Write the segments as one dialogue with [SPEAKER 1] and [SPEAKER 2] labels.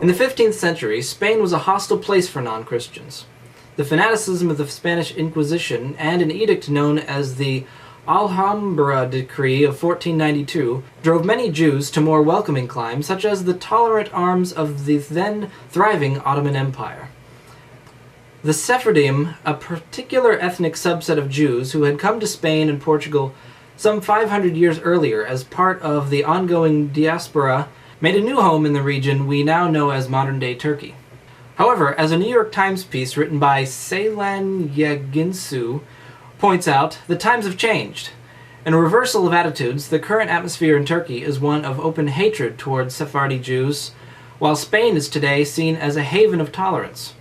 [SPEAKER 1] In the 15th century, Spain was a hostile place for non-Christians. The fanaticism of the Spanish Inquisition and an edict known as the Alhambra Decree of 1492 drove many Jews to more welcoming climes, such as the tolerant arms of the then thriving Ottoman Empire. The Sephardim, a particular ethnic subset of Jews who had come to Spain and Portugal some 500 years earlier as part of the ongoing diaspora, made a new home in the region we now know as modern-day Turkey. However, as a New York Times piece written by Ceylan Yeginsu points out, the times have changed. In a reversal of attitudes, the current atmosphere in Turkey is one of open hatred towards Sephardi Jews, while Spain is today seen as a haven of tolerance.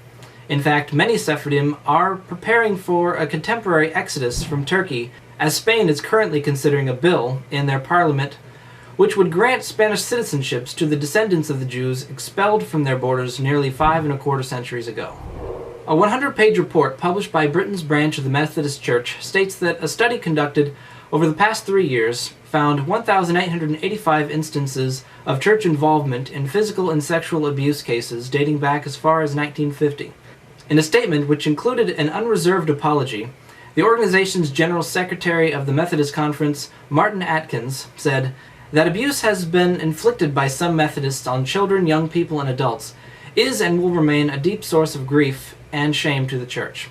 [SPEAKER 1] In fact, many Sephardim are preparing for a contemporary exodus from Turkey, as Spain is currently considering a bill in their parliament which would grant Spanish citizenships to the descendants of the Jews expelled from their borders nearly 5¼ centuries ago. A 100-page report published by Britain's branch of the Methodist Church states that a study conducted over the past 3 years found 1,885 instances of church involvement in physical and sexual abuse cases dating back as far as 1950. In a statement which included an unreserved apology, the organization's General Secretary of the Methodist Conference, Martin Atkins, said that abuse has been inflicted by some Methodists on children, young people, and adults is and will remain a deep source of grief and shame to the Church.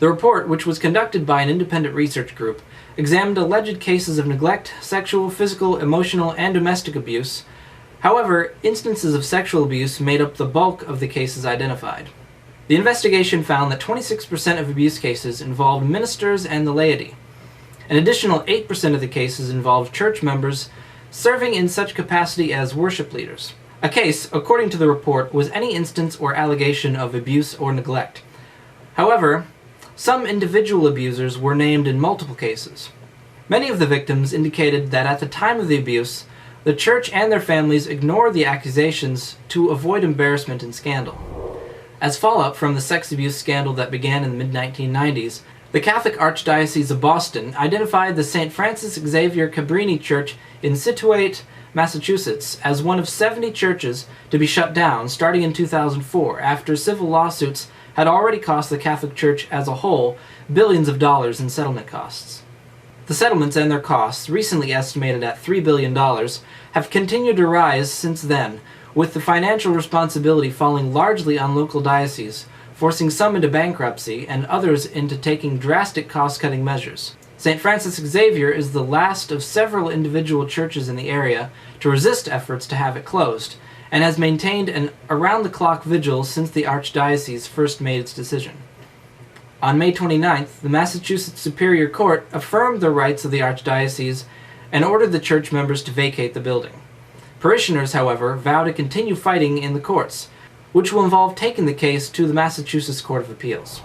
[SPEAKER 1] The report, which was conducted by an independent research group, examined alleged cases of neglect, sexual, physical, emotional, and domestic abuse. However, instances of sexual abuse made up the bulk of the cases identified. The investigation found that 26% of abuse cases involved ministers and the laity. An additional 8% of the cases involved church members serving in such capacity as worship leaders. A case, according to the report, was any instance or allegation of abuse or neglect. However, some individual abusers were named in multiple cases. Many of the victims indicated that at the time of the abuse, the church and their families ignored the accusations to avoid embarrassment and scandal. As fallout from the sex abuse scandal that began in the mid-1990s, the Catholic Archdiocese of Boston identified the St. Francis Xavier Cabrini Church in Scituate, Massachusetts, as one of 70 churches to be shut down starting in 2004 after civil lawsuits had already cost the Catholic Church as a whole billions of dollars in settlement costs. The settlements and their costs, recently estimated at $3 billion, have continued to rise since then, with the financial responsibility falling largely on local dioceses, forcing some into bankruptcy and others into taking drastic cost-cutting measures. St. Francis Xavier is the last of several individual churches in the area to resist efforts to have it closed, and has maintained an around-the-clock vigil since the Archdiocese first made its decision. On May 29th, the Massachusetts Superior Court affirmed the rights of the Archdiocese and ordered the church members to vacate the building. Parishioners, however, vow to continue fighting in the courts, which will involve taking the case to the Massachusetts Court of Appeals.